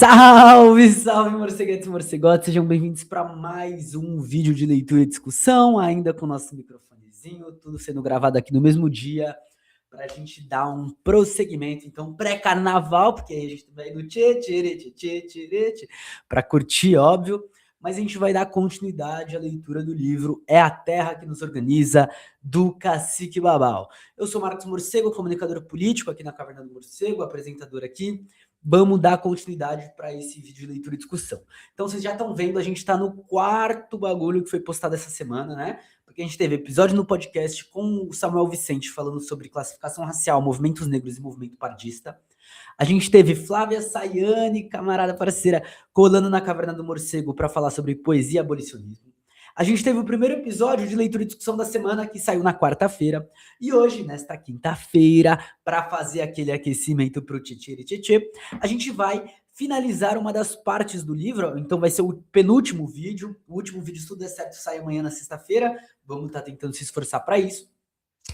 Salve, salve, morceguetes e morcegotes, sejam bem-vindos para mais um vídeo de leitura e discussão, ainda com o nosso microfonezinho, tudo sendo gravado aqui no mesmo dia, para a gente dar um prosseguimento, então, pré-carnaval, porque aí a gente vai do tchê, tchê, tchê, tchê, tchê, tchê, para curtir, óbvio, mas a gente vai dar continuidade à leitura do livro É a Terra que nos Organiza, do Cacique Babau. Eu sou Marcos Morcego, comunicador político aqui na Caverna do Morcego, apresentador aqui. Vamos dar continuidade para esse vídeo de leitura e discussão. Então, vocês já estão vendo, a gente está no quarto bagulho que foi postado essa semana, né? Porque a gente teve episódio no podcast com o Samuel Vicente falando sobre classificação racial, movimentos negros e movimento pardista. A gente teve Flávia Sayane, camarada parceira, colando na Caverna do Morcego para falar sobre poesia e abolicionismo. A gente teve o primeiro episódio de leitura e discussão da semana, que saiu na quarta-feira. E hoje, nesta quinta-feira, para fazer aquele aquecimento pro tchê, a gente vai finalizar uma das partes do livro. Então vai ser o penúltimo vídeo. O último vídeo, se tudo der certo, sai amanhã na sexta-feira. Vamos estar tentando se esforçar para isso.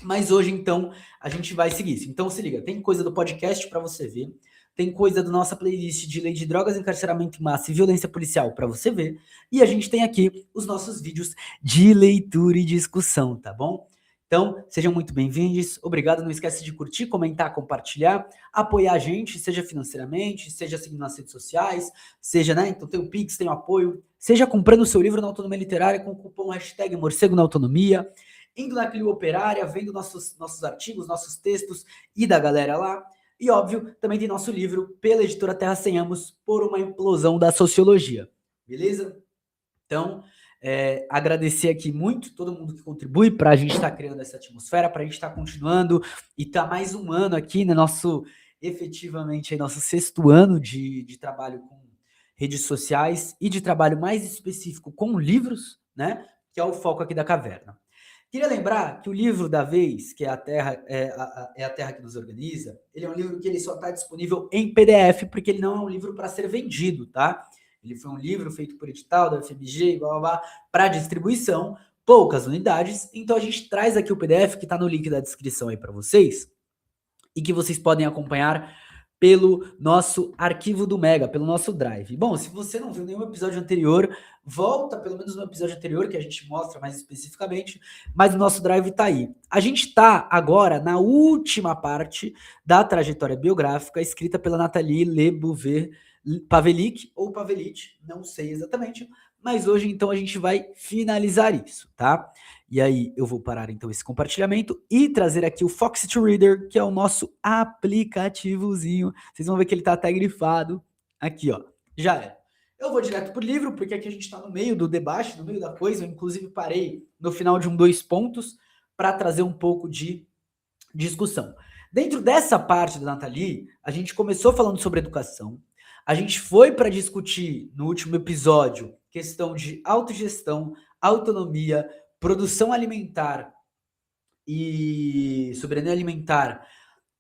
Mas hoje, então, a gente vai seguir isso. Então, se liga, tem coisa do podcast para você ver, tem coisa da nossa playlist de lei de drogas, encarceramento em massa e violência policial para você ver, e a gente tem aqui os nossos vídeos de leitura e discussão, tá bom? Então, sejam muito bem-vindos, obrigado, não esquece de curtir, comentar, compartilhar, apoiar a gente, seja financeiramente, seja seguindo nas redes sociais, seja, né, então tem o Pix, tem o apoio, seja comprando o seu livro na Autonomia Literária com o cupom hashtag Morcego na Autonomia, indo na Clio Operária, vendo nossos artigos, nossos textos e da galera lá. E, óbvio, também tem nosso livro, pela editora Terra Sem Amos, Por uma Implosão da Sociologia. Beleza? Então, agradecer aqui muito todo mundo que contribui para a gente estar criando essa atmosfera, para a gente estar continuando e estar mais um ano aqui, né, efetivamente, nosso sexto ano de trabalho com redes sociais e de trabalho mais específico com livros, né, que é o foco aqui da Caverna. Queria lembrar que o livro da vez, que é a Terra que nos Organiza, ele é um livro que ele só está disponível em PDF, porque ele não é um livro para ser vendido, tá? Ele foi um livro feito por edital da FMG, blá, blá, blá, para distribuição, poucas unidades. Então a gente traz aqui o PDF, que está no link da descrição aí para vocês, e que vocês podem acompanhar pelo nosso arquivo do Mega, pelo nosso Drive. Bom, se você não viu nenhum episódio anterior, volta pelo menos no episódio anterior, que a gente mostra mais especificamente, mas o nosso Drive tá aí. A gente tá agora na última parte da trajetória biográfica escrita pela Nathalie Le Bouvet Pavelic, ou Pavelic, não sei exatamente, mas hoje então a gente vai finalizar isso, tá? E aí eu vou parar então esse compartilhamento e trazer aqui o Foxit Reader, que é o nosso aplicativozinho. Vocês vão ver que ele tá até grifado. Aqui, ó. Já é. Eu vou direto pro livro, porque aqui a gente tá no meio do debate, no meio da coisa. Eu, inclusive, parei no final de 2 pontos para trazer um pouco de discussão. Dentro dessa parte da Nathalie, a gente começou falando sobre educação. A gente foi para discutir, no último episódio, questão de autogestão, autonomia, produção alimentar e soberania alimentar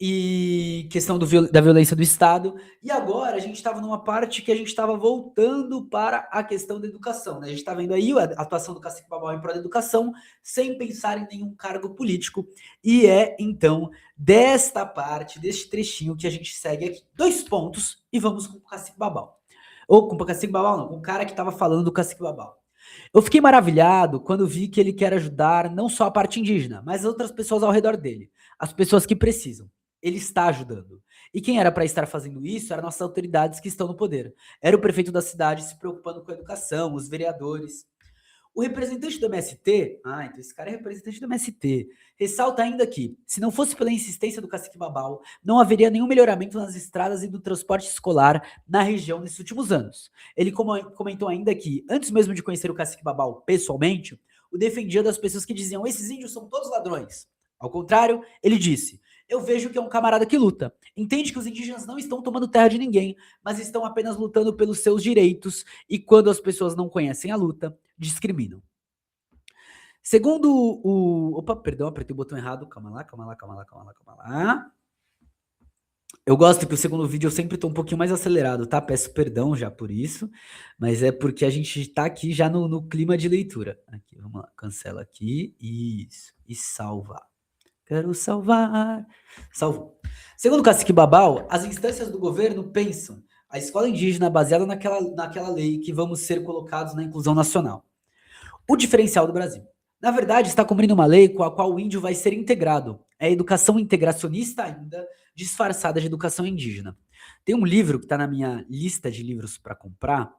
e questão da violência do Estado. E agora a gente estava numa parte que a gente estava voltando para a questão da educação, né? A gente está vendo aí a atuação do Cacique Babau em prol da educação sem pensar em nenhum cargo político. E é, então, desta parte, deste trechinho que a gente segue aqui. 2 pontos e vamos com o Cacique Babau. Ou com o Cacique Babau, não, com o cara que estava falando do Cacique Babau. Eu fiquei maravilhado quando vi que ele quer ajudar não só a parte indígena, mas outras pessoas ao redor dele, as pessoas que precisam. Ele está ajudando. E quem era para estar fazendo isso eram nossas autoridades que estão no poder. Era o prefeito da cidade se preocupando com a educação, os vereadores. O representante do MST, então esse cara é representante do MST, ressalta ainda que, se não fosse pela insistência do Cacique Babau, não haveria nenhum melhoramento nas estradas e do transporte escolar na região nesses últimos anos. Ele comentou ainda que, antes mesmo de conhecer o Cacique Babau pessoalmente, o defendia das pessoas que diziam, esses índios são todos ladrões. Ao contrário, ele disse, eu vejo que é um camarada que luta. Entende que os indígenas não estão tomando terra de ninguém, mas estão apenas lutando pelos seus direitos, e quando as pessoas não conhecem a luta, discriminam. Segundo o... Opa, perdão, apertei o botão errado. Calma lá. Eu gosto que o segundo vídeo eu sempre tô um pouquinho mais acelerado, tá? Peço perdão já por isso, mas é porque a gente tá aqui já no clima de leitura. Aqui, vamos lá, cancela aqui, isso, e salvar. Quero salvar. Salvou. Segundo o Cacique Babau, as instâncias do governo pensam, a escola indígena é baseada naquela lei que vamos ser colocados na inclusão nacional. O diferencial do Brasil. Na verdade, está cumprindo uma lei com a qual o índio vai ser integrado. É a educação integracionista ainda, disfarçada de educação indígena. Tem um livro que está na minha lista de livros para comprar,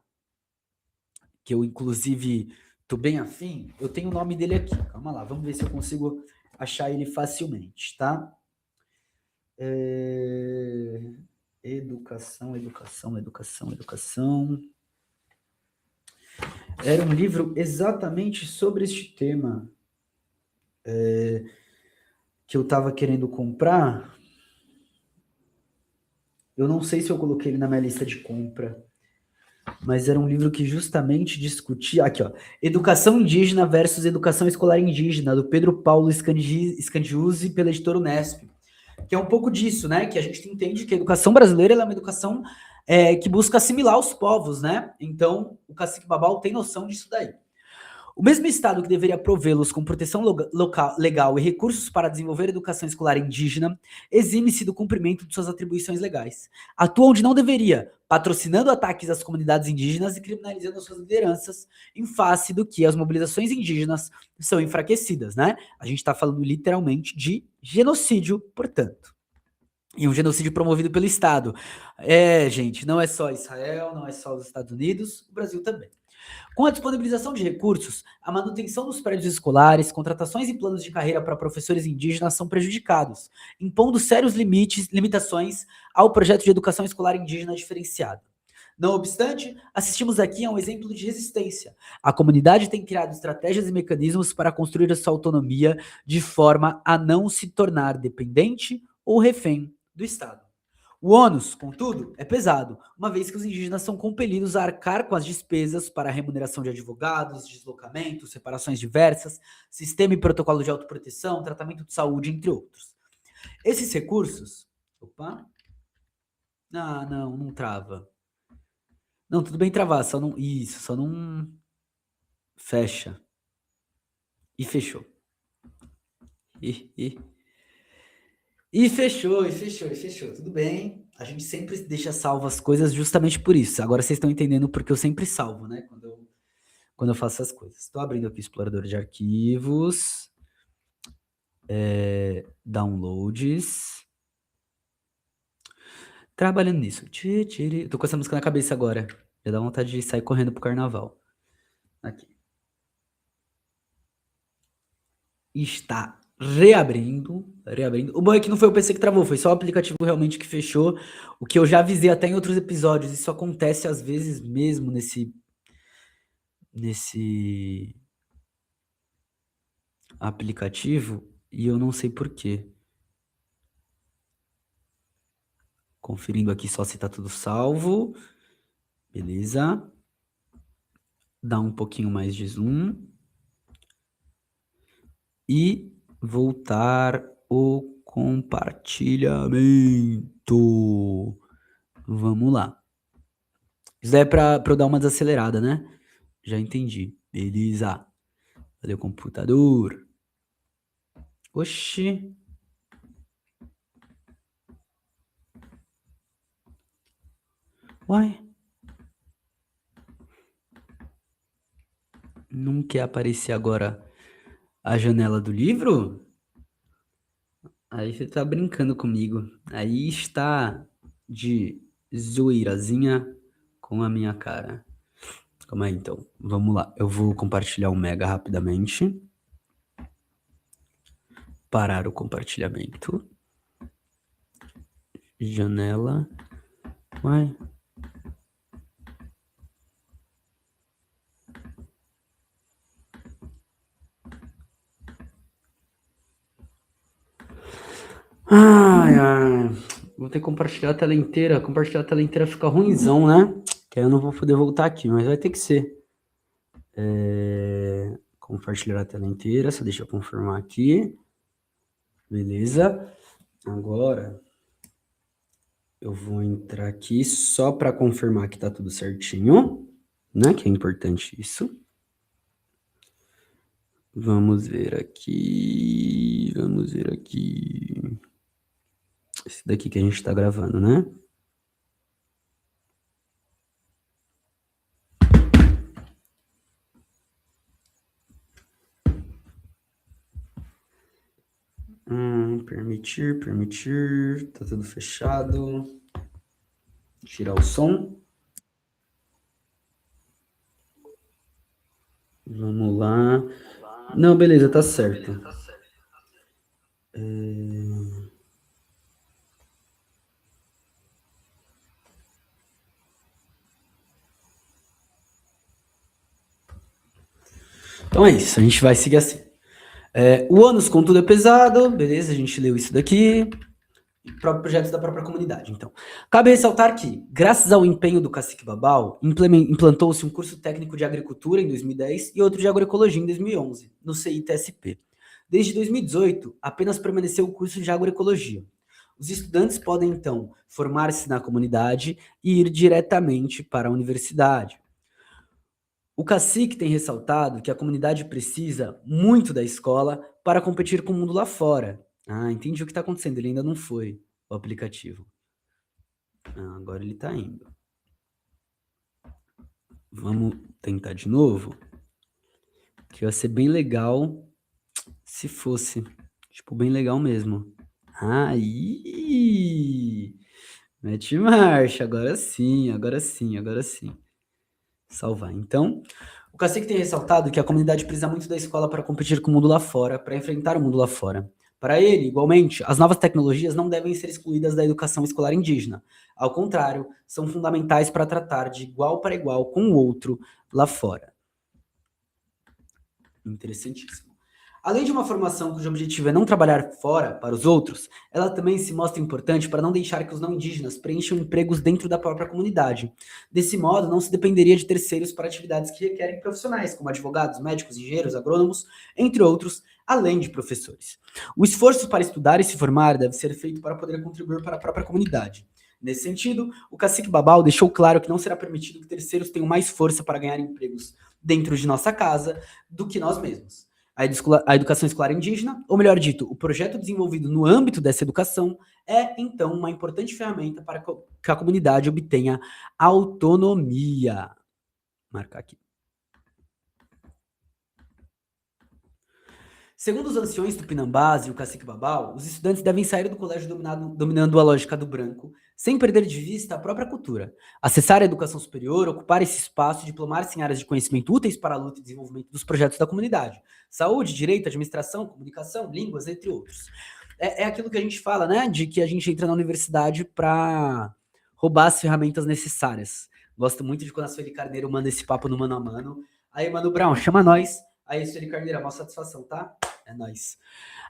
que eu, inclusive, tô bem afim. Eu tenho o nome dele aqui. Calma lá, vamos ver se eu consigo achar ele facilmente, tá? Educação. Era um livro exatamente sobre este tema que eu estava querendo comprar. Eu não sei se eu coloquei ele na minha lista de compra, mas era um livro que justamente discutia... Aqui, ó. Educação Indígena versus Educação Escolar Indígena, do Pedro Paulo Scandiuzzi, pela editora Unesp. Que é um pouco disso, né? Que a gente entende que a educação brasileira é uma educação que busca assimilar os povos, né? Então, o Cacique Babau tem noção disso daí. O mesmo Estado que deveria provê-los com proteção legal e recursos para desenvolver a educação escolar indígena, exime-se do cumprimento de suas atribuições legais. Atua onde não deveria, patrocinando ataques às comunidades indígenas e criminalizando suas lideranças, em face do que as mobilizações indígenas são enfraquecidas, né? A gente está falando literalmente de genocídio, portanto. E um genocídio promovido pelo Estado. Gente, não é só Israel, não é só os Estados Unidos, o Brasil também. Com a disponibilização de recursos, a manutenção dos prédios escolares, contratações e planos de carreira para professores indígenas são prejudicados, impondo sérios limitações ao projeto de educação escolar indígena diferenciada. Não obstante, assistimos aqui a um exemplo de resistência. A comunidade tem criado estratégias e mecanismos para construir a sua autonomia de forma a não se tornar dependente ou refém do Estado. O ônus, contudo, é pesado, uma vez que os indígenas são compelidos a arcar com as despesas para a remuneração de advogados, deslocamentos, separações diversas, sistema e protocolo de autoproteção, tratamento de saúde, entre outros. Esses recursos... Opa! Ah, não trava. Não, tudo bem travar, só não... Isso, só não... Fecha. E fechou. E fechou. Tudo bem. A gente sempre deixa salvo as coisas justamente por isso. Agora vocês estão entendendo porque eu sempre salvo, né? Quando eu faço essas coisas. Estou abrindo aqui o explorador de arquivos. Downloads. Trabalhando nisso. Tô com essa música na cabeça agora. Já dá vontade de sair correndo pro carnaval. Aqui. Está reabrindo. O bom é que não foi o PC que travou, foi só o aplicativo realmente que fechou. O que eu já avisei até em outros episódios. Isso acontece às vezes mesmo nesse aplicativo e eu não sei porquê. Conferindo aqui só se tá tudo salvo. Beleza. Dá um pouquinho mais de zoom. E voltar o compartilhamento. Vamos lá. Isso daí é pra eu dar uma desacelerada, né? Já entendi. Beleza. Cadê o computador? Oxi. Uai. Não quer aparecer agora a janela do livro? Aí você tá brincando comigo. Aí está de zoeirazinha com a minha cara. Calma aí, então. Vamos lá. Eu vou compartilhar o Mega rapidamente. Parar o compartilhamento. Janela. Uai. Ai. Vou ter que compartilhar a tela inteira. Compartilhar a tela inteira fica ruimzão, né? Que aí eu não vou poder voltar aqui, mas vai ter que ser. Compartilhar a tela inteira. Só deixa eu confirmar aqui. Beleza. Agora eu vou entrar aqui só para confirmar que tá tudo certinho, né? Que é importante isso. Vamos ver aqui. Esse daqui que a gente tá gravando, né? Permitir. Tá tudo fechado. Tirar o som. Vamos lá. Não, beleza, tá certo. Então é isso, a gente vai seguir assim. O ônus, contudo, é pesado. Beleza, a gente leu isso daqui. Projetos da própria comunidade. Então, cabe ressaltar que, graças ao empenho do Cacique Babau, implantou-se um curso técnico de agricultura em 2010 e outro de agroecologia em 2011, no CITSP. Desde 2018, apenas permaneceu o curso de agroecologia. Os estudantes podem, então, formar-se na comunidade e ir diretamente para a universidade. O Cacique tem ressaltado que a comunidade precisa muito da escola para competir com o mundo lá fora. Ah, entendi o que está acontecendo, ele ainda não foi, o aplicativo. Agora ele está indo. Vamos tentar de novo? Que ia ser bem legal se fosse. Tipo, bem legal mesmo. Aí! Mete marcha, agora sim. Salvar. Então, o Cacique tem ressaltado que a comunidade precisa muito da escola para competir com o mundo lá fora, para enfrentar o mundo lá fora. Para ele, igualmente, as novas tecnologias não devem ser excluídas da educação escolar indígena. Ao contrário, são fundamentais para tratar de igual para igual com o outro lá fora. Interessantíssimo. Além de uma formação cujo objetivo é não trabalhar fora para os outros, ela também se mostra importante para não deixar que os não indígenas preencham empregos dentro da própria comunidade. Desse modo, não se dependeria de terceiros para atividades que requerem profissionais, como advogados, médicos, engenheiros, agrônomos, entre outros, além de professores. O esforço para estudar e se formar deve ser feito para poder contribuir para a própria comunidade. Nesse sentido, o Cacique Babau deixou claro que não será permitido que terceiros tenham mais força para ganhar empregos dentro de nossa casa do que nós mesmos. A educação escolar indígena, ou melhor dito, o projeto desenvolvido no âmbito dessa educação, é, então, uma importante ferramenta para que a comunidade obtenha autonomia. Marcar aqui. Segundo os anciões tupinambás e o Cacique Babau, os estudantes devem sair do colégio dominando a lógica do branco, sem perder de vista a própria cultura. Acessar a educação superior, ocupar esse espaço e diplomar-se em áreas de conhecimento úteis para a luta e desenvolvimento dos projetos da comunidade. Saúde, direito, administração, comunicação, línguas, entre outros. É aquilo que a gente fala, né? De que a gente entra na universidade para roubar as ferramentas necessárias. Gosto muito de quando a Sueli Carneiro manda esse papo no mano a mano. Aí, Mano Brown, chama nós. Aí, Sueli Carneiro, é uma satisfação, tá? É nóis.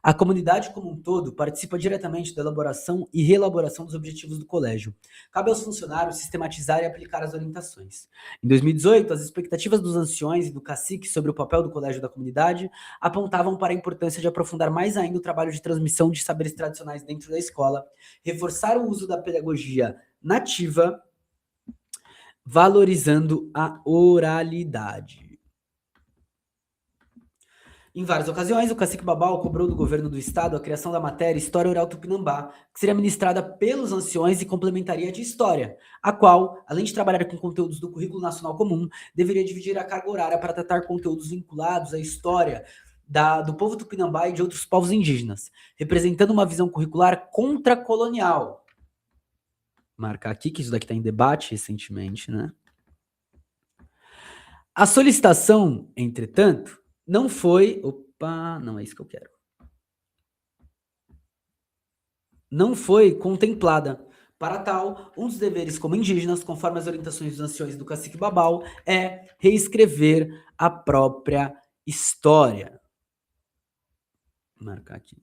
A comunidade como um todo participa diretamente da elaboração e reelaboração dos objetivos do colégio. Cabe aos funcionários sistematizar e aplicar as orientações. Em 2018, as expectativas dos anciões e do cacique sobre o papel do colégio da comunidade apontavam para a importância de aprofundar mais ainda o trabalho de transmissão de saberes tradicionais dentro da escola, reforçar o uso da pedagogia nativa, valorizando a oralidade. Em várias ocasiões, o Cacique Babau cobrou do governo do estado a criação da matéria História Oral Tupinambá, que seria ministrada pelos anciões e complementaria de História, a qual, além de trabalhar com conteúdos do Currículo Nacional Comum, deveria dividir a carga horária para tratar conteúdos vinculados à história do povo tupinambá e de outros povos indígenas, representando uma visão curricular contracolonial. Marcar aqui que isso daqui está em debate recentemente, né? A solicitação, entretanto, não foi... Opa, não é isso que eu quero. Não foi contemplada. Para tal, um dos deveres como indígenas, conforme as orientações dos anciões do Cacique Babau, é reescrever a própria história. Vou marcar aqui.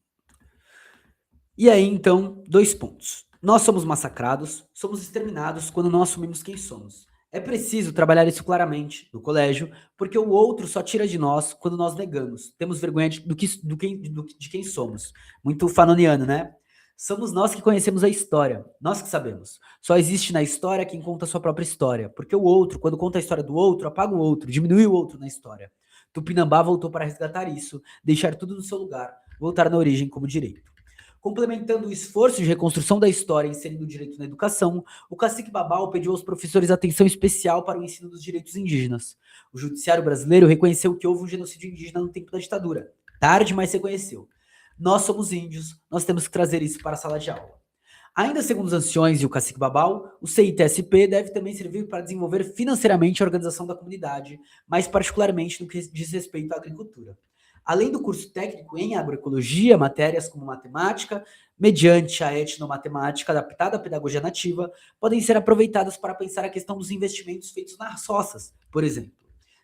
E aí, então, 2 pontos. Nós somos massacrados, somos exterminados quando não assumimos quem somos. É preciso trabalhar isso claramente no colégio, porque o outro só tira de nós quando nós negamos. Temos vergonha de quem somos. Muito fanoniano, né? Somos nós que conhecemos a história, nós que sabemos. Só existe na história quem conta a sua própria história, porque o outro, quando conta a história do outro, apaga o outro, diminui o outro na história. Tupinambá voltou para resgatar isso, deixar tudo no seu lugar, voltar na origem como direito. Complementando o esforço de reconstrução da história inserindo o direito na educação, o Cacique Babau pediu aos professores atenção especial para o ensino dos direitos indígenas. O judiciário brasileiro reconheceu que houve um genocídio indígena no tempo da ditadura. Tarde, mas reconheceu. Nós somos índios, nós temos que trazer isso para a sala de aula. Ainda segundo os anciões e o cacique Babau, o CITSP deve também servir para desenvolver financeiramente a organização da comunidade, mais particularmente no que diz respeito à agricultura. Além do curso técnico em agroecologia, matérias como matemática, mediante a etnomatemática adaptada à pedagogia nativa, podem ser aproveitadas para pensar a questão dos investimentos feitos nas roças, por exemplo.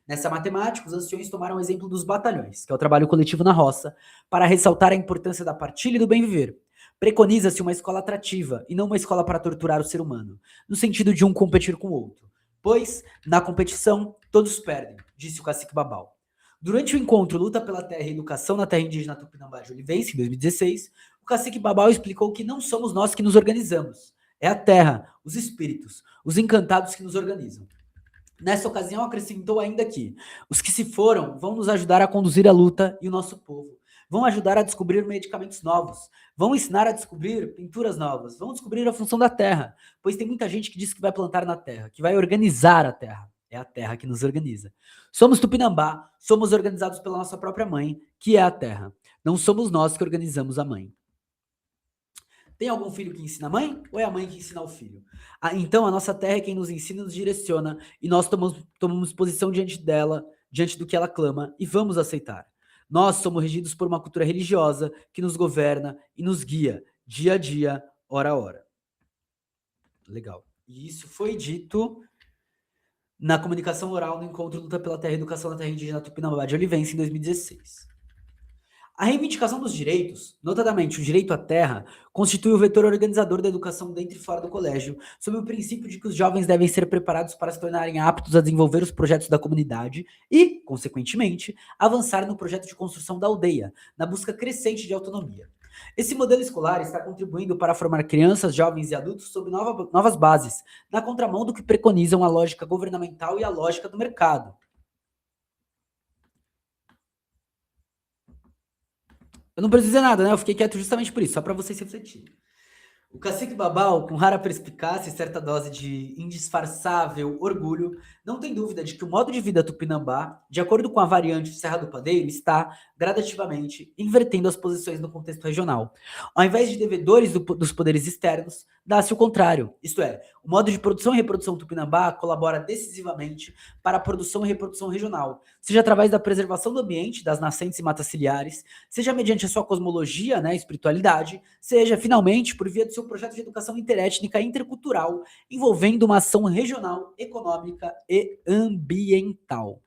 Nessa matemática, os anciões tomaram o exemplo dos batalhões, que é o trabalho coletivo na roça, para ressaltar a importância da partilha e do bem viver. Preconiza-se uma escola atrativa e não uma escola para torturar o ser humano, no sentido de um competir com o outro. Pois, na competição, todos perdem, disse o cacique Babau. Durante o encontro Luta pela Terra e Educação na Terra Indígena Tupinambá de Olivense, em 2016, o cacique Babau explicou que não somos nós que nos organizamos, é a terra, os espíritos, os encantados que nos organizam. Nessa ocasião, acrescentou ainda que os que se foram vão nos ajudar a conduzir a luta e o nosso povo. Vão ajudar a descobrir medicamentos novos, vão ensinar a descobrir pinturas novas, vão descobrir a função da terra, pois tem muita gente que diz que vai plantar na terra, que vai organizar a terra. É a terra que nos organiza. Somos Tupinambá, somos organizados pela nossa própria mãe, que é a terra. Não somos nós que organizamos a mãe. Tem algum filho que ensina a mãe ou é a mãe que ensina o filho? Então a nossa terra é quem nos ensina e nos direciona e nós tomamos posição diante dela, diante do que ela clama e vamos aceitar. Nós somos regidos por uma cultura religiosa que nos governa e nos guia dia a dia, hora a hora. Legal. E isso foi dito na comunicação oral no encontro Luta pela Terra e Educação na Terra Indígena Tupinambá de Olivense em 2016. A reivindicação dos direitos, notadamente o direito à terra, constitui o vetor organizador da educação dentro e fora do colégio, sob o princípio de que os jovens devem ser preparados para se tornarem aptos a desenvolver os projetos da comunidade e, consequentemente, avançar no projeto de construção da aldeia, na busca crescente de autonomia. Esse modelo escolar está contribuindo para formar crianças, jovens e adultos sob novas bases, na contramão do que preconizam a lógica governamental e a lógica do mercado. Eu não preciso dizer nada, né? Eu fiquei quieto justamente por isso, só para vocês refletirem. O cacique Babau, com rara perspicácia e certa dose de indisfarçável orgulho, não tem dúvida de que o modo de vida tupinambá, de acordo com a variante Serra do Padeiro, está, gradativamente, invertendo as posições no contexto regional. Ao invés de devedores dos poderes externos, dá-se o contrário, isto é, o modo de produção e reprodução tupinambá colabora decisivamente para a produção e reprodução regional, seja através da preservação do ambiente, das nascentes e matas ciliares, seja mediante a sua cosmologia, né, espiritualidade, seja, finalmente, por via do seu projeto de educação interétnica e intercultural, envolvendo uma ação regional, econômica e ambiental.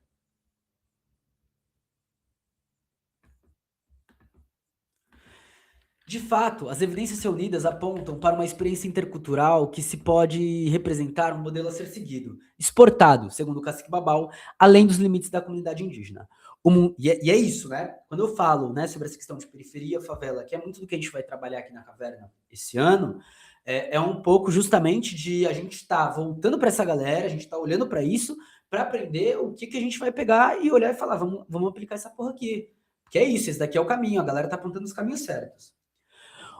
De fato, as evidências reunidas apontam para uma experiência intercultural que se pode representar um modelo a ser seguido, exportado, segundo o cacique Babau, além dos limites da comunidade indígena. E é isso, né? Quando eu falo, né, sobre essa questão de periferia, favela, que é muito do que a gente vai trabalhar aqui na Caverna esse ano, é um pouco justamente de a gente estar voltando para essa galera, a gente está olhando para isso, para aprender o que a gente vai pegar e olhar e falar, vamos aplicar essa porra aqui. Que é isso, esse daqui é o caminho, a galera tá apontando os caminhos certos.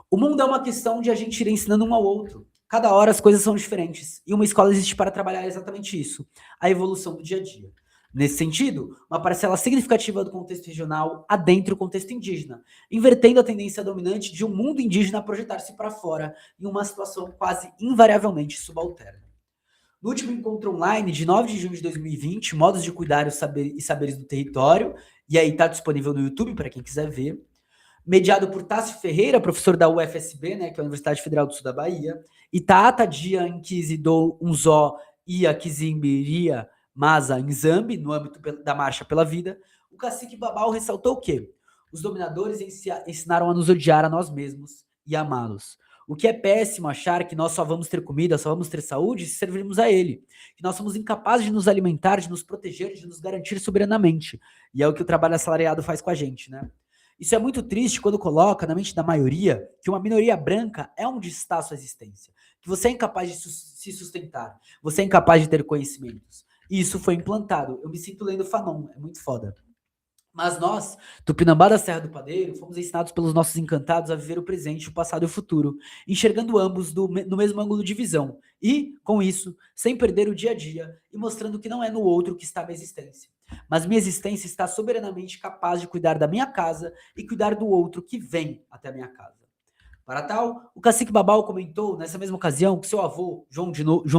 O mundo é uma questão de a gente ir ensinando um ao outro. Cada hora as coisas são diferentes. E uma escola existe para trabalhar exatamente isso, a evolução do dia a dia. Nesse sentido, uma parcela significativa do contexto regional adentra o contexto indígena, invertendo a tendência dominante de um mundo indígena a projetar-se para fora em uma situação quase invariavelmente subalterna. No último encontro online de 9 de junho de 2020, Modos de Cuidar e Saberes do Território, e aí está disponível no YouTube para quem quiser ver, mediado por Tássio Ferreira, professor da UFSB, né, que é a Universidade Federal do Sul da Bahia, e Taata Dia Inquisidor Unzó Ia Kizimbiria Masa Nzambi, no âmbito da Marcha pela Vida, o cacique Babau ressaltou o quê? Os dominadores ensinaram a nos odiar a nós mesmos e amá-los. O que é péssimo achar que nós só vamos ter comida, só vamos ter saúde se servirmos a ele. Que nós somos incapazes de nos alimentar, de nos proteger, de nos garantir soberanamente. E é o que o trabalho assalariado faz com a gente, né? Isso é muito triste quando coloca na mente da maioria que uma minoria branca é onde está a sua existência, que você é incapaz de se sustentar, você é incapaz de ter conhecimentos. E isso foi implantado. Eu me sinto lendo Fanon, é muito foda. Mas nós, Tupinambá da Serra do Padeiro, fomos ensinados pelos nossos encantados a viver o presente, o passado e o futuro, enxergando ambos no mesmo ângulo de visão. E, com isso, sem perder o dia a dia e mostrando que não é no outro que está a minha existência. mas minha existência está soberanamente capaz de cuidar da minha casa e cuidar do outro que vem até a minha casa. Para tal, o cacique Babau comentou, nessa mesma ocasião, que seu avô, João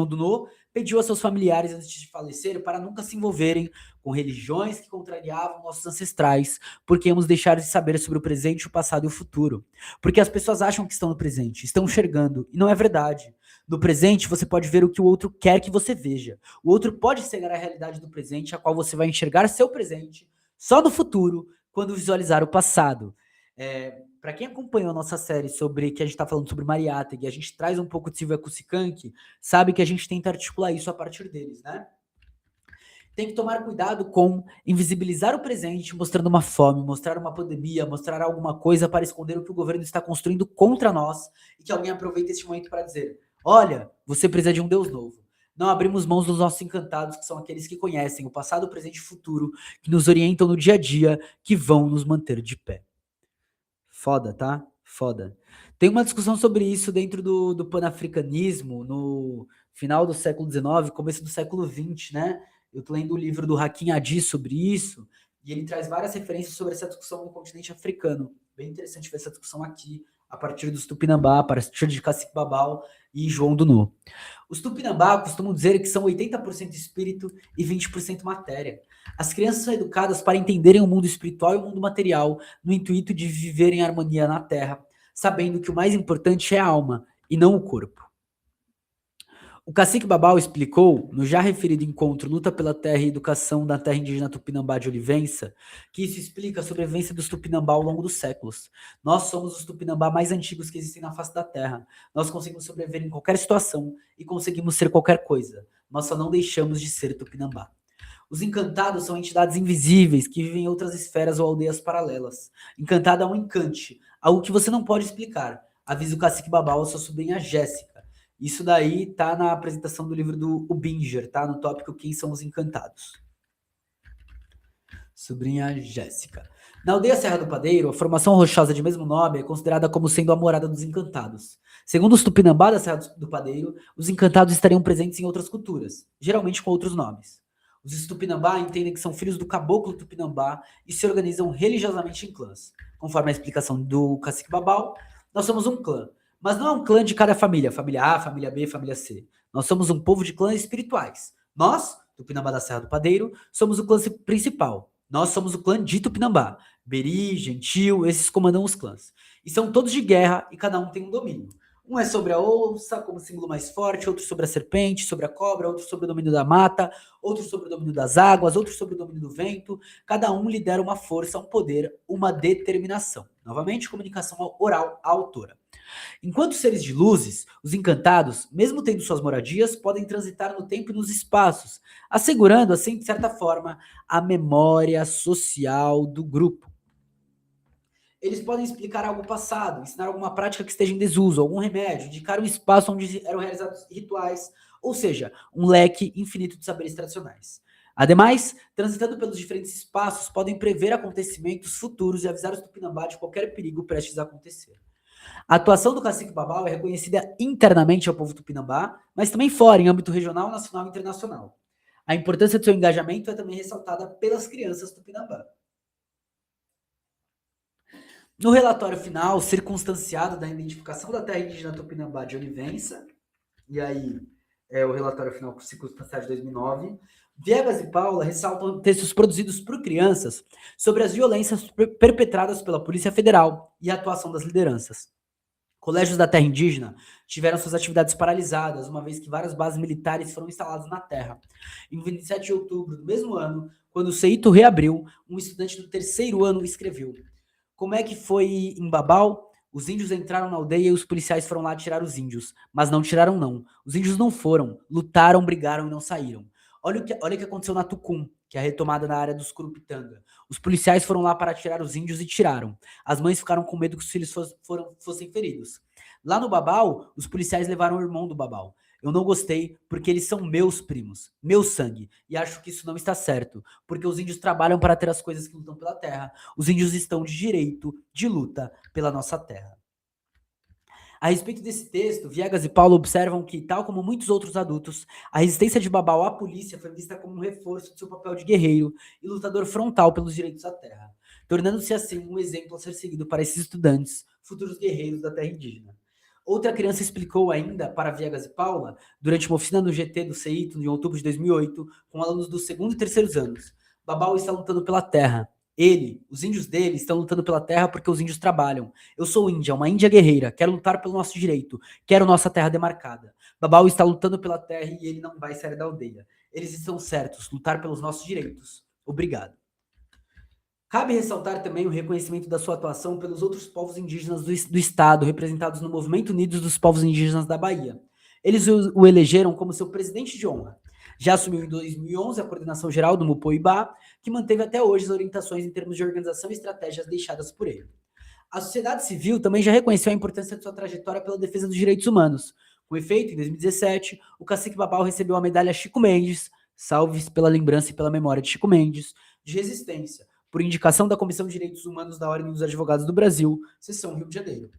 Dunô, pediu a seus familiares antes de falecer para nunca se envolverem com religiões que contrariavam nossos ancestrais, porque íamos deixar de saber sobre o presente, o passado e o futuro. Porque as pessoas acham que estão no presente, estão enxergando, e não é verdade. No presente, você pode ver o que o outro quer que você veja. O outro pode cegar a realidade do presente, a qual você vai enxergar seu presente só no futuro, quando visualizar o passado. Para quem acompanhou a nossa série sobre que a gente está falando sobre Mariátegui, a gente traz um pouco de Silvia Kusikanki, sabe que a gente tenta articular isso a partir deles, né? Tem que tomar cuidado com invisibilizar o presente, mostrando uma fome, mostrar uma pandemia, mostrar alguma coisa para esconder o que o governo está construindo contra nós e que alguém aproveite este momento para dizer: olha, você precisa de um Deus novo. Não abrimos mãos dos nossos encantados, que são aqueles que conhecem o passado, o presente e o futuro, que nos orientam no dia a dia, que vão nos manter de pé. Foda, tá? Foda. Tem uma discussão sobre isso dentro do panafricanismo no final do século XIX, começo do século XX, né? Eu tô lendo o livro do Hakim Adi sobre isso, e ele traz várias referências sobre essa discussão no continente africano. Bem interessante ver essa discussão aqui, a partir dos Tupinambá, a partir de Cacique Babau e João Dunô. Os Tupinambá costumam dizer que são 80% espírito e 20% matéria. As crianças são educadas para entenderem o mundo espiritual e o mundo material, no intuito de viver em harmonia na Terra, sabendo que o mais importante é a alma e não o corpo. O cacique Babau explicou, no já referido encontro Luta pela Terra e Educação da Terra Indígena Tupinambá de Olivença, que isso explica a sobrevivência dos Tupinambá ao longo dos séculos. Nós somos os Tupinambá mais antigos que existem na face da Terra. Nós conseguimos sobreviver em qualquer situação e conseguimos ser qualquer coisa. Nós só não deixamos de ser Tupinambá. Os encantados são entidades invisíveis que vivem em outras esferas ou aldeias paralelas. Encantado é um encante, algo que você não pode explicar. Avisa o cacique Babau a sua sobrinha Jéssica. Isso daí tá na apresentação do livro do Binger, tá? No tópico Quem são os encantados. Sobrinha Jéssica. Na aldeia Serra do Padeiro, a formação rochosa de mesmo nome é considerada como sendo a morada dos encantados. Segundo os Tupinambá da Serra do Padeiro, os encantados estariam presentes em outras culturas, geralmente com outros nomes. Os Tupinambá entendem que são filhos do caboclo Tupinambá e se organizam religiosamente em clãs. Conforme a explicação do cacique Babau, nós somos um clã, mas não é um clã de cada família, família A, família B, família C. Nós somos um povo de clãs espirituais. Nós, Tupinambá da Serra do Padeiro, somos o clã principal. Nós somos o clã de Tupinambá. Beri, Gentil, esses comandam os clãs. E são todos de guerra e cada um tem um domínio. Um é sobre a onça, como símbolo mais forte, outro sobre a serpente, sobre a cobra, outro sobre o domínio da mata, outro sobre o domínio das águas, outro sobre o domínio do vento. Cada um lidera uma força, um poder, uma determinação. Novamente, comunicação oral à autora. Enquanto seres de luzes, os encantados, mesmo tendo suas moradias, podem transitar no tempo e nos espaços, assegurando, assim, de certa forma, a memória social do grupo. Eles podem explicar algo passado, ensinar alguma prática que esteja em desuso, algum remédio, indicar um espaço onde eram realizados rituais, ou seja, um leque infinito de saberes tradicionais. Ademais, transitando pelos diferentes espaços, podem prever acontecimentos futuros e avisar os Tupinambá de qualquer perigo prestes a acontecer. A atuação do cacique Babau é reconhecida internamente ao povo Tupinambá, mas também fora, em âmbito regional, nacional e internacional. A importância do seu engajamento é também ressaltada pelas crianças Tupinambá. No relatório final, circunstanciado da identificação da terra indígena Tupinambá de Olivença, e aí é o relatório final circunstanciado de 2009, Viegas e Paula ressaltam textos produzidos por crianças sobre as violências perpetradas pela Polícia Federal e a atuação das lideranças. Colégios da terra indígena tiveram suas atividades paralisadas, uma vez que várias bases militares foram instaladas na terra. Em 27 de outubro do mesmo ano, quando o CEITO reabriu, um estudante do terceiro ano escreveu: como é que foi em Babau? Os índios entraram na aldeia e os policiais foram lá tirar os índios. Mas não tiraram, não. Os índios não foram. Lutaram, brigaram e não saíram. Olha o que aconteceu na Tucum, que é a retomada na área dos Curupitanga. Os policiais foram lá para tirar os índios e tiraram. As mães ficaram com medo que os filhos fossem feridos. Lá no Babau, os policiais levaram o irmão do Babau. Eu não gostei porque eles são meus primos, meu sangue, e acho que isso não está certo, porque os índios trabalham para ter as coisas que lutam pela terra. Os índios estão de direito de luta pela nossa terra. A respeito desse texto, Viegas e Paulo observam que, tal como muitos outros adultos, a resistência de Babau à polícia foi vista como um reforço de seu papel de guerreiro e lutador frontal pelos direitos da terra, tornando-se assim um exemplo a ser seguido para esses estudantes, futuros guerreiros da terra indígena. Outra criança explicou ainda para Viegas e Paula, durante uma oficina no GT do CEITO, em outubro de 2008, com alunos dos segundo e terceiros anos. Babau está lutando pela terra. Ele, os índios dele, estão lutando pela terra porque os índios trabalham. Eu sou índia, uma índia guerreira. Quero lutar pelo nosso direito. Quero nossa terra demarcada. Babau está lutando pela terra e ele não vai sair da aldeia. Eles estão certos. Lutar pelos nossos direitos. Obrigado. Cabe ressaltar também o reconhecimento da sua atuação pelos outros povos indígenas do Estado, representados no Movimento Unidos dos Povos Indígenas da Bahia. Eles o elegeram como seu presidente de honra. Já assumiu em 2011 a coordenação geral do Mupoibá, que manteve até hoje as orientações em termos de organização e estratégias deixadas por ele. A sociedade civil também já reconheceu a importância de sua trajetória pela defesa dos direitos humanos. Com efeito, em 2017, o cacique Babau recebeu a medalha Chico Mendes, salve pela lembrança e pela memória de Chico Mendes, de resistência, por indicação da Comissão de Direitos Humanos da Ordem dos Advogados do Brasil, seção Rio de Janeiro.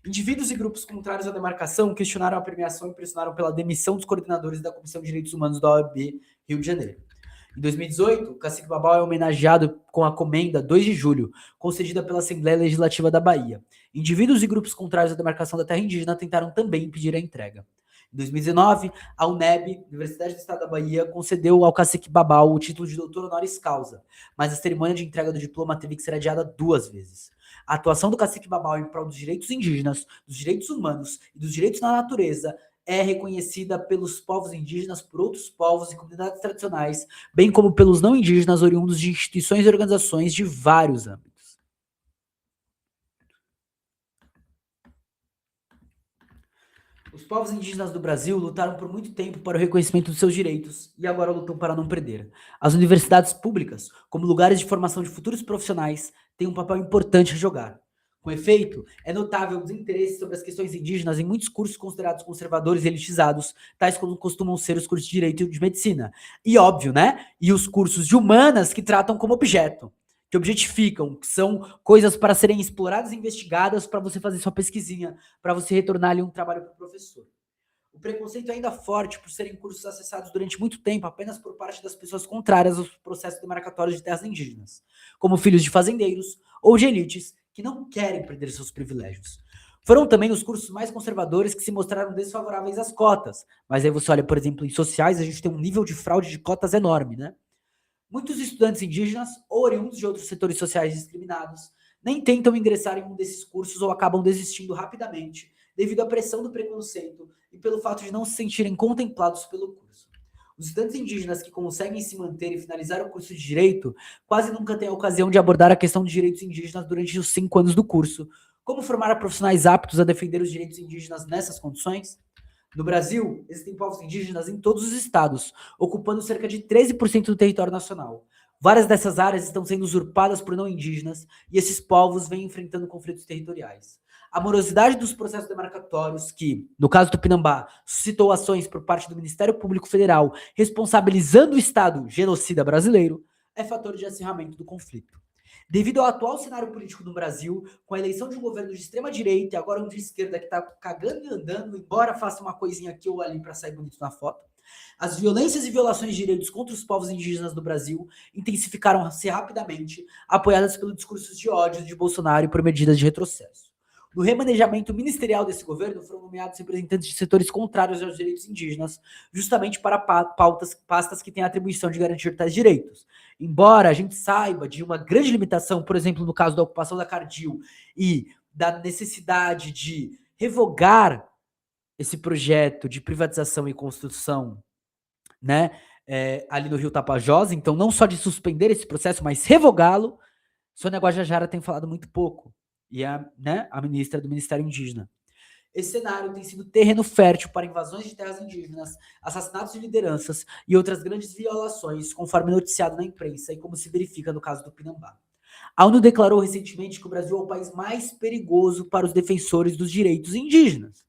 Indivíduos e grupos contrários à demarcação questionaram a premiação e pressionaram pela demissão dos coordenadores da Comissão de Direitos Humanos da OAB Rio de Janeiro. Em 2018, o cacique Babau é homenageado com a Comenda 2 de Julho, concedida pela Assembleia Legislativa da Bahia. Indivíduos e grupos contrários à demarcação da terra indígena tentaram também impedir a entrega. Em 2019, a UNEB, Universidade do Estado da Bahia, concedeu ao cacique Babau o título de doutor honoris causa, mas a cerimônia de entrega do diploma teve que ser adiada 2 vezes. A atuação do cacique Babau em prol dos direitos indígenas, dos direitos humanos e dos direitos na natureza é reconhecida pelos povos indígenas, por outros povos e comunidades tradicionais, bem como pelos não indígenas oriundos de instituições e organizações de vários âmbitos. Os povos indígenas do Brasil lutaram por muito tempo para o reconhecimento dos seus direitos e agora lutam para não perder. As universidades públicas, como lugares de formação de futuros profissionais, têm um papel importante a jogar. Com efeito, é notável o desinteresse sobre as questões indígenas em muitos cursos considerados conservadores e elitizados, tais como costumam ser os cursos de Direito e de Medicina. E óbvio, né? E os cursos de Humanas que tratam como objeto, que objetificam, que são coisas para serem exploradas e investigadas para você fazer sua pesquisinha, para você retornar ali um trabalho para o professor. O preconceito é ainda forte por serem cursos acessados durante muito tempo apenas por parte das pessoas contrárias aos processos demarcatórios de terras indígenas, como filhos de fazendeiros ou de elites que não querem perder seus privilégios. Foram também os cursos mais conservadores que se mostraram desfavoráveis às cotas, mas aí você olha, por exemplo, em sociais, a gente tem um nível de fraude de cotas enorme, né? Muitos estudantes indígenas ou oriundos de outros setores sociais discriminados nem tentam ingressar em um desses cursos ou acabam desistindo rapidamente devido à pressão do preconceito e pelo fato de não se sentirem contemplados pelo curso. Os estudantes indígenas que conseguem se manter e finalizar o curso de Direito quase nunca têm a ocasião de abordar a questão de direitos indígenas durante os 5 anos do curso. Como formar profissionais aptos a defender os direitos indígenas nessas condições? No Brasil, existem povos indígenas em todos os estados, ocupando cerca de 13% do território nacional. Várias dessas áreas estão sendo usurpadas por não indígenas e esses povos vêm enfrentando conflitos territoriais. A morosidade dos processos demarcatórios que, no caso do Pinambá, suscitou ações por parte do Ministério Público Federal responsabilizando o Estado genocida brasileiro, é fator de acirramento do conflito. Devido ao atual cenário político no Brasil, com a eleição de um governo de extrema-direita e agora um de esquerda que está cagando e andando, embora faça uma coisinha aqui ou ali para sair bonito na foto, as violências e violações de direitos contra os povos indígenas do Brasil intensificaram-se rapidamente, apoiadas pelo discurso de ódio de Bolsonaro e por medidas de retrocesso. No remanejamento ministerial desse governo, foram nomeados representantes de setores contrários aos direitos indígenas, justamente para pastas que têm a atribuição de garantir tais direitos. Embora a gente saiba de uma grande limitação, por exemplo, no caso da ocupação da Cardil e da necessidade de revogar esse projeto de privatização e construção, né, ali no Rio Tapajós, então não só de suspender esse processo, mas revogá-lo, Sônia Guajajara tem falado muito pouco, e a ministra do Ministério Indígena. Esse cenário tem sido terreno fértil para invasões de terras indígenas, assassinatos de lideranças e outras grandes violações, conforme noticiado na imprensa e como se verifica no caso do Pinambá. A ONU declarou recentemente que o Brasil é o país mais perigoso para os defensores dos direitos indígenas.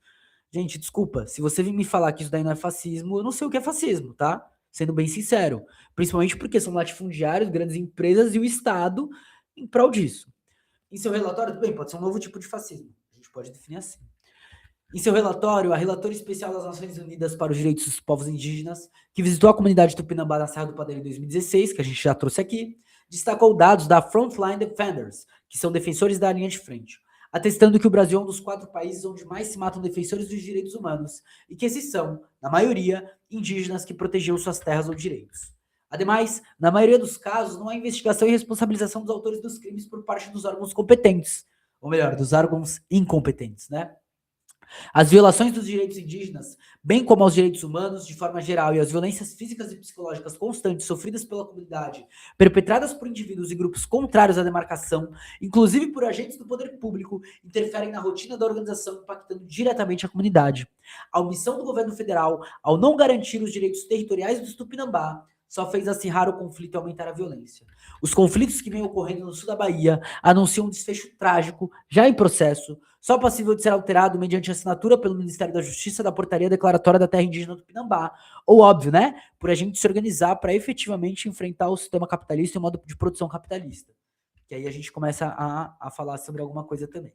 Gente, desculpa, se você vir me falar que isso daí não é fascismo, eu não sei o que é fascismo, tá? Sendo bem sincero. Principalmente porque são latifundiários, grandes empresas e o Estado em prol disso. Em seu relatório, tudo bem, pode ser um novo tipo de fascismo. A gente pode definir assim. Em seu relatório, a relatora especial das Nações Unidas para os Direitos dos Povos Indígenas, que visitou a comunidade Tupinambá na Serra do Padeiro em 2016, que a gente já trouxe aqui, destacou dados da Frontline Defenders, que são defensores da linha de frente, atestando que o Brasil é um dos 4 países onde mais se matam defensores dos direitos humanos e que esses são, na maioria, indígenas que protegiam suas terras ou direitos. Ademais, na maioria dos casos, não há investigação e responsabilização dos autores dos crimes por parte dos órgãos competentes, ou melhor, dos órgãos incompetentes, né? As violações dos direitos indígenas, bem como aos direitos humanos de forma geral e as violências físicas e psicológicas constantes sofridas pela comunidade, perpetradas por indivíduos e grupos contrários à demarcação, inclusive por agentes do poder público, interferem na rotina da organização, impactando diretamente a comunidade. A omissão do governo federal ao não garantir os direitos territoriais dos Tupinambá só fez acirrar o conflito e aumentar a violência. Os conflitos que vêm ocorrendo no sul da Bahia anunciam um desfecho trágico, já em processo, só passível de ser alterado mediante assinatura pelo Ministério da Justiça da portaria declaratória da terra indígena do Tupinambá. Ou óbvio, né? Por a gente se organizar para efetivamente enfrentar o sistema capitalista e o modo de produção capitalista. Que aí a gente começa a falar sobre alguma coisa também.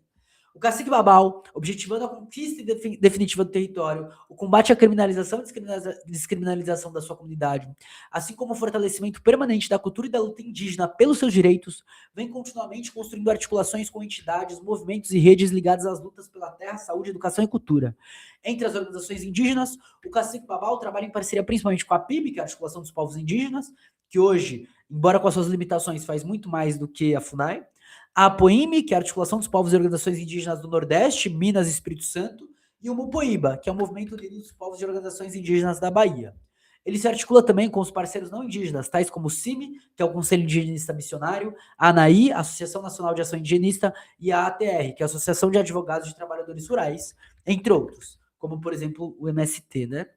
O Cacique Babau, objetivando a conquista definitiva do território, o combate à criminalização e descriminalização da sua comunidade, assim como o fortalecimento permanente da cultura e da luta indígena pelos seus direitos, vem continuamente construindo articulações com entidades, movimentos e redes ligadas às lutas pela terra, saúde, educação e cultura. Entre as organizações indígenas, o Cacique Babau trabalha em parceria principalmente com a PIB, que é a Articulação dos Povos Indígenas, que hoje, embora com as suas limitações, faz muito mais do que a FUNAI, a APOIME, que é a Articulação dos Povos e Organizações Indígenas do Nordeste, Minas e Espírito Santo, e o Mupoíba, que é o Movimento Unido dos Povos e Organizações Indígenas da Bahia. Ele se articula também com os parceiros não indígenas, tais como o CIMI, que é o Conselho Indigenista Missionário, a ANAI, a Associação Nacional de Ação Indigenista, e a ATR, que é a Associação de Advogados de Trabalhadores Rurais, entre outros, como, por exemplo, o MST, né?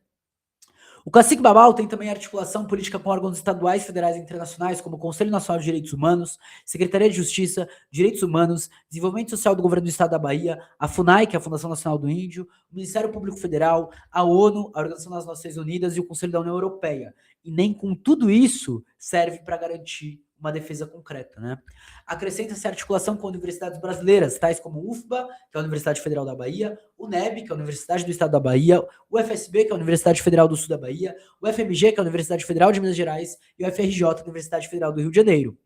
O Cacique Babau tem também articulação política com órgãos estaduais, federais e internacionais, como o Conselho Nacional de Direitos Humanos, Secretaria de Justiça, Direitos Humanos, Desenvolvimento Social do Governo do Estado da Bahia, a FUNAI, que é a Fundação Nacional do Índio, o Ministério Público Federal, a ONU, a Organização das Nações Unidas e o Conselho da União Europeia. E nem com tudo isso serve para garantir uma defesa concreta, né? Acrescenta-se a articulação com universidades brasileiras, tais como o UFBA, que é a Universidade Federal da Bahia, o NEB, que é a Universidade do Estado da Bahia, o FSB, que é a Universidade Federal do Sul da Bahia, o FMG, que é a Universidade Federal de Minas Gerais, e o FRJ, a Universidade Federal do Rio de Janeiro.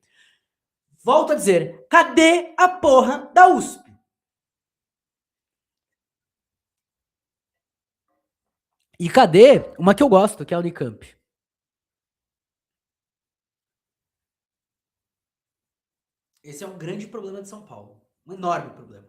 Volto a dizer, cadê a porra da USP? E cadê uma que eu gosto, que é a Unicamp? Esse é um grande problema de São Paulo. Um enorme problema.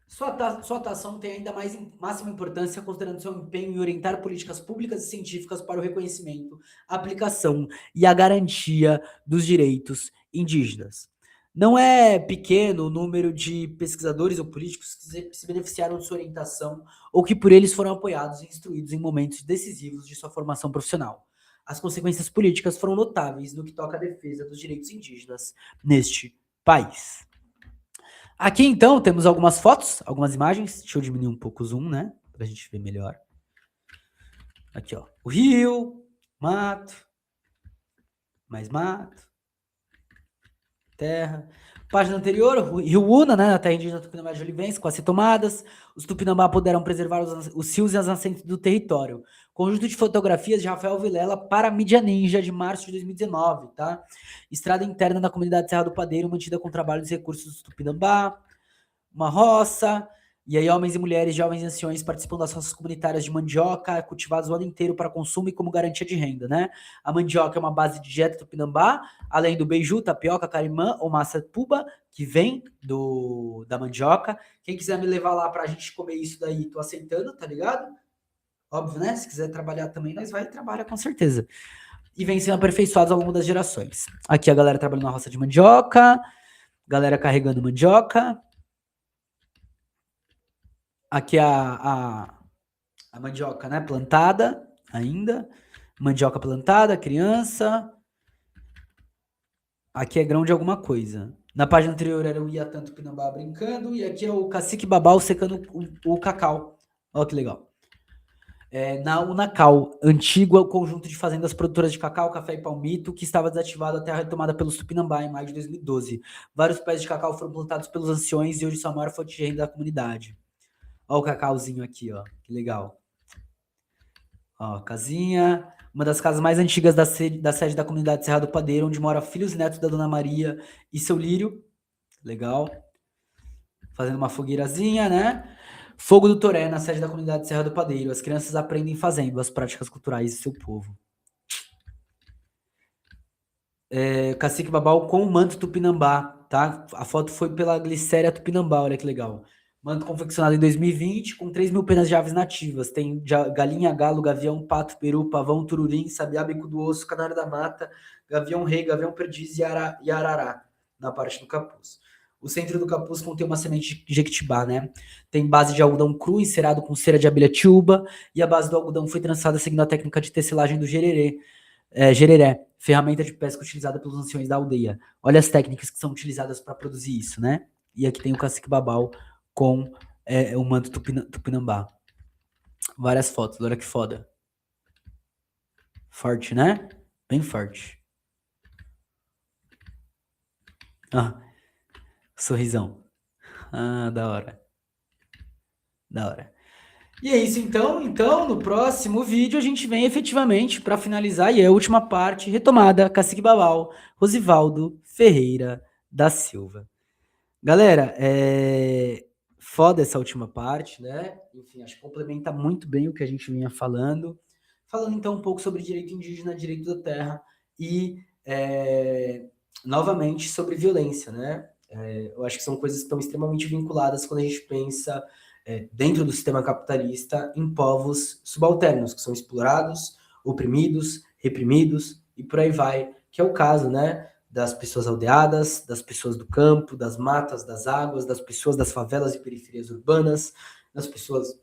Sua atuação tem ainda mais máxima importância considerando seu empenho em orientar políticas públicas e científicas para o reconhecimento, a aplicação e a garantia dos direitos indígenas. Não é pequeno o número de pesquisadores ou políticos que se beneficiaram de sua orientação ou que por eles foram apoiados e instruídos em momentos decisivos de sua formação profissional. As consequências políticas foram notáveis no que toca à defesa dos direitos indígenas neste país. Aqui, então, temos algumas fotos, algumas imagens. Deixa eu diminuir um pouco o zoom, né? Pra gente ver melhor. Aqui, ó. O rio, mato, mais mato, terra. Página anterior, o Rio Una, né? Na terra indígena Tupinambá de Olivença, quase tomadas. Os Tupinambá puderam preservar os rios e as nascentes do território. Conjunto de fotografias de Rafael Vilela para a Mídia Ninja, de março de 2019, tá? Estrada interna da comunidade Serra do Padeiro, mantida com trabalho dos recursos dos Tupinambá. Uma roça, e aí homens e mulheres, jovens e anciões participam das roças comunitárias de mandioca, cultivadas o ano inteiro para consumo e como garantia de renda, né? A mandioca é uma base de dieta tupinambá, além do beiju, tapioca, carimã ou massa puba, que vem da mandioca. Quem quiser me levar lá pra gente comer isso daí, tô aceitando, tá ligado? Óbvio, né? Se quiser trabalhar também, nós vai trabalhar com certeza. E vem sendo aperfeiçoados ao longo das gerações. Aqui a galera trabalhando na roça de mandioca, galera carregando mandioca. Aqui a mandioca, né? Plantada ainda. Mandioca plantada, criança. Aqui é grão de alguma coisa. Na página anterior era o Iatan Tupinambá brincando. E aqui é o Cacique Babau secando o cacau. Olha que legal. Na Unacal, antigo conjunto de fazendas produtoras de cacau, café e palmito, que estava desativado até a retomada pelos Tupinambá em maio de 2012. Vários pés de cacau foram plantados pelos anciões e hoje são a maior fonte de renda da comunidade. Ó o cacauzinho aqui, ó. Que legal. Ó, casinha. Uma das casas mais antigas da sede da comunidade Serra do Padeiro, onde mora filhos e netos da Dona Maria e seu Lírio. Legal. Fazendo uma fogueirazinha, né? Fogo do Toré, na sede da comunidade Serra do Padeiro. As crianças aprendem fazendo as práticas culturais de seu povo. Cacique Babau com o manto Tupinambá, tá? A foto foi pela Glicéria Tupinambá, olha que legal. Manto confeccionado em 2020 com 3 mil penas de aves nativas. Tem galinha, galo, gavião, pato, peru, pavão, tururim, sabiá, bico do osso, canário da mata, gavião rei, gavião perdiz e arará na parte do capuz. O centro do capuz contém uma semente de jequitibá, né? Tem base de algodão cru encerado com cera de abelha tiúba e a base do algodão foi trançada seguindo a técnica de tecelagem do gereré, ferramenta de pesca utilizada pelos anciões da aldeia. Olha as técnicas que são utilizadas para produzir isso, né? E aqui tem o cacique Babau com o manto Tupinambá. Várias fotos, olha que foda. Forte, né? Bem forte. Ah, sorrisão. Ah, da hora. Da hora. E é isso então. Então, no próximo vídeo a gente vem efetivamente para finalizar e é a última parte, retomada, Cacique Babau, Rosivaldo Ferreira da Silva. Galera, foda essa última parte, né? Enfim, acho que complementa muito bem o que a gente vinha falando. Falando então um pouco sobre direito indígena, direito da terra e, novamente, sobre violência, né? Eu acho que são coisas que estão extremamente vinculadas quando a gente pensa dentro do sistema capitalista em povos subalternos, que são explorados, oprimidos, reprimidos e por aí vai, que é o caso, né? Das pessoas aldeadas, das pessoas do campo, das matas, das águas, das pessoas das favelas e periferias urbanas, das pessoas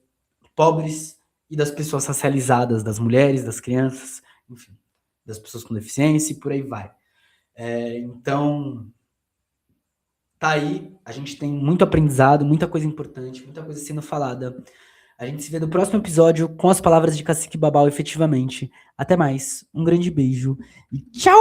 pobres e das pessoas racializadas, das mulheres, das crianças, enfim, das pessoas com deficiência e por aí vai. Então, tá aí, a gente tem muito aprendizado, muita coisa importante, muita coisa sendo falada. A gente se vê no próximo episódio com as palavras de Cacique Babau, efetivamente. Até mais, um grande beijo e tchau!